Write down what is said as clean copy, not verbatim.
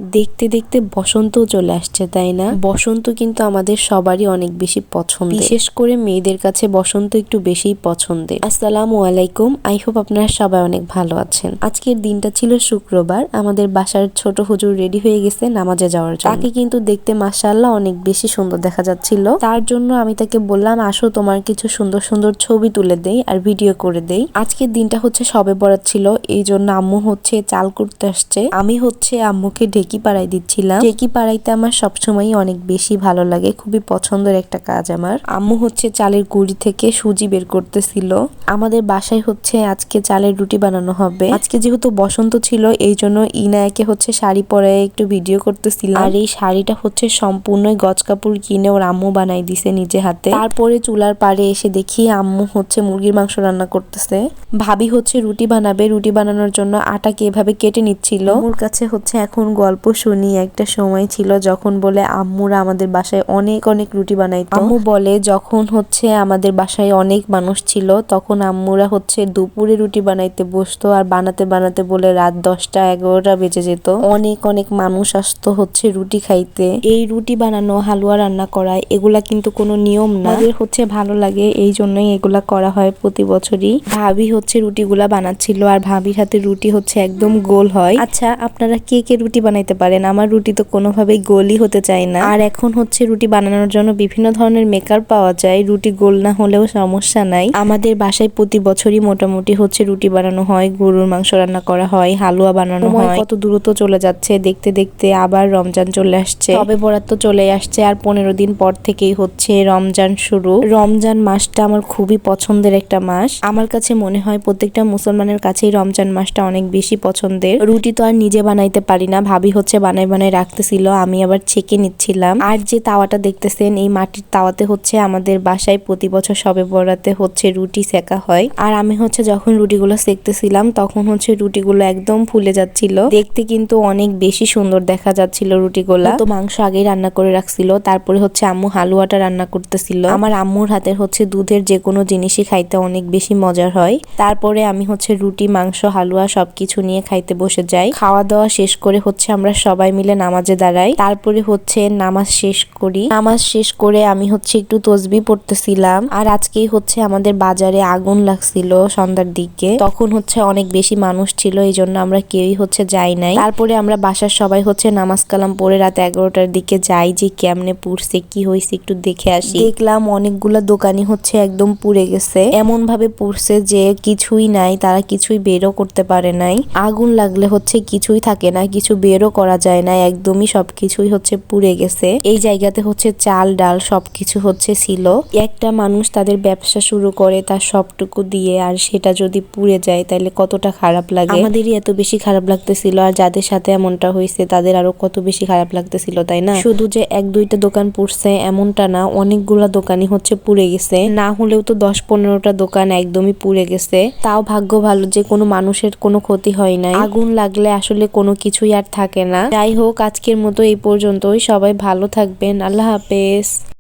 দেখতে দেখতে বসন্ত চলে আসছে, তাই না? বসন্ত কিন্তু আমাদের সবারই অনেক বেশি পছন্দ, বিশেষ করে মেয়েদের কাছে বসন্ত একটু বেশিই পছন্দের। আসসালামু আলাইকুম, আই হোপ আপনারা সবাই অনেক ভালো আছেন। আজকের দিনটা ছিল শুক্রবার। আমাদের বাসার ছোট হুজুর রেডি হয়ে গেছে নামাজে যাওয়ার জন্য। তাকে কিন্তু দেখতে মাশাআল্লাহ অনেক বেশি সুন্দর দেখা যাচ্ছিল। তার জন্য আমি তাকে বললাম, আসো তোমার কিছু সুন্দর সুন্দর ছবি তুলে দেই আর ভিডিও করে দেই। আজকের দিনটা হচ্ছে শবে বরাত ছিল, এই জন্য আম্মু হচ্ছে চাল করতে আসছে। আমি হচ্ছে আম্মুকে ঢেকি পাড়াই দিচ্ছিলাম। ঢেকি পাড়াইতে আমার সবসময় অনেক বেশি ভালো লাগে, খুবই পছন্দের একটা কাজ আমার। আম্মু হচ্ছে চালের গুঁড়ি থেকে সুজি বের করতেছিল। আমাদের বাসায় হচ্ছে আজকে চালের রুটি বানানো হবে। আজকে যেহেতু বসন্ত ছিল, এই জন্য ইনায়াকে হচ্ছে শাড়ি পরে একটু ভিডিও করতেছিলাম। আর এই শাড়িটা হচ্ছে সম্পূর্ণ গজ কাপড় কিনে ওর আম্মু বানাই দিছে নিজে হাতে। তারপরে চুলার পাড়ে এসে দেখি আম্মু হচ্ছে মুরগির মাংস রান্না করতেছে। ভাবি হচ্ছে রুটি বানাবে, রুটি বানানোর জন্য আটাকে এভাবে কেটে নিচ্ছিল। ওর কাছে হচ্ছে এখন গল্প শুনি। একটা সময় ছিল যখন বলে আম্মুরা আমাদের বাসায় অনেক অনেক রুটি বানাইতো। আম্মু বলে যখন হচ্ছে আমাদের বাসায় অনেক মানুষ ছিল, তখন আম্মুরা হচ্ছে দুপুরে রুটি বানাইতে বসতো, আর বানাতে বানাতে বলে রাত 10টা 11টা বেজে যেত। অনেক অনেক মানুষ আসতো হচ্ছে রুটি খাইতে। এই রুটি বানানো, হালুয়া রান্না করা, এগুলা কিন্তু কোনো নিয়ম না, আমাদের হচ্ছে ভালো লাগে, এই জন্যই এগুলা করা হয় প্রতি বছরই। ভাবি হচ্ছে রুটিগুলা বানাচ্ছিল, আর ভাবির হাতে রুটি হচ্ছে একদম গোল হয়। আচ্ছা, আপনারা কে কে রুটি বানাইতে পারেন? আমার রুটি তো কোনোভাবেই গোলই হতে চায় না। আর এখন হচ্ছে রুটি বানানোর জন্য বিভিন্ন ধরনের মেকার পাওয়া যায়, রুটি গোল না হলেও সমস্যা নাই। আমাদের বাসায় প্রতি বছরই মোটামুটি হচ্ছে রুটি বানানো হয়, গরুর মাংস রান্না করা হয়, হালুয়া বানানো হয়। কত দ্রুত চলে যাচ্ছে, দেখতে দেখতে আবার রমজান চলে আসছে। শবে বরাত তো চলে আসছে, আর 15 দিন পর থেকেই হচ্ছে রমজান শুরু। রমজান মাসটা আমার খুবই পছন্দের একটা মাস। আমার কাছে মনে হয় প্রত্যেকটা মুসলমানের কাছেই রমজান মাসটা অনেক বেশি পছন্দের। রুটি তো আর নিজে বানাইতে পারি না, ভাবি হচ্ছে বানাই বানাই রাখতেছিল, আমি আবার ছেঁকে নিচ্ছিলাম। আর যে তাওয়াটা দেখতেছেন, এই মাটির তাওয়াতে হচ্ছে আমাদের বাসায় প্রতি বছর শবে বরাতে হচ্ছে রুটি সেকা হয়। আর আমি হচ্ছে যখন রুটিগুলো সেকতেছিলাম, তখন হচ্ছে রুটিগুলো একদম ফুলে যাচ্ছিল। দেখতে কিন্তু অনেক বেশি সুন্দর দেখা যাচ্ছিল রুটিগুলো। তো মাংস আগেই রান্না করে রাখছিল, তারপরে হচ্ছে আম্মু হালুয়াটা রান্না করতেছিল। আমার আম্মুর হাতের হচ্ছে দুধের যে কোনো জিনিসই খাইতে অনেক বেশি মজার হয়। তারপরে আমি হচ্ছে রুটি, মাংস, হালুয়া সবকিছু নিয়ে খাইতে বসে যাই। খাওয়া দাওয়া শেষ করে হচ্ছে আমরা সবাই মিলে নামাজে দাঁড়াই। তারপরে হচ্ছে নামাজ শেষ করি। নামাজ শেষ করে আমি হচ্ছে একটু তসবিহ পড়তেছিলাম। আর আজকেই হচ্ছে আমাদের বাজারে আগুন লাগছিল সন্ধ্যার দিকে, তখন হচ্ছে অনেক বেশি মানুষ ছিল, এই জন্য আমরা কেউই হচ্ছে যাই নাই। তারপরে আমরা বাসার সবাই হচ্ছে নামাজ কালাম পড়ে রাত 11টার দিকে যাই, যে কেমনে পুড়ছে, কি হয়েছে একটু দেখে আসি। দেখলাম অনেকগুলা দোকানি হচ্ছে একদম পুড়ে গেছে, এমন ভাবে পুড়ছে যে কিছুই নাই, তারা কিছুই বেরও করতে পারে নাই। আগুন লাগলে হচ্ছে কিছুই থাকে না, কিছু বেরও করা যায় না, একদমই সবকিছুই হচ্ছে পুড়ে গেছে। এই জায়গাতে হচ্ছে চাল ডাল সবকিছু হচ্ছে ছিল। একটা মানুষ তাদের ব্যবসা শুরু করে তার সবটুকু দিয়ে, আর সেটা যদি পুড়ে যায় তাহলে কতটা খারাপ লাগে। আমাদেরই এত বেশি খারাপ লাগতেছিল, আর যাদের সাথে এমনটা হয়েছে তাদের আরো কত বেশি খারাপ লাগতেছিল, তাই না? শুধু যে 1-2টা দোকান পুড়ছে এমনটা না, অনেকগুলা দোকানই হচ্ছে পুড়ে গেছে। না হলেও তো 10-15টা দোকান একদমই পুড়ে গেছে। তাও ভাগ্য ভালো যে কোনো মানুষের কোনো ক্ষতি হয় নাই। আগুন লাগলে আসলে কোনো কিছুই আর থাকে না। যাই হোক, আজকের মতো এই পর্যন্তই। সবাই ভালো থাকবেন। আল্লাহ হাফেজ।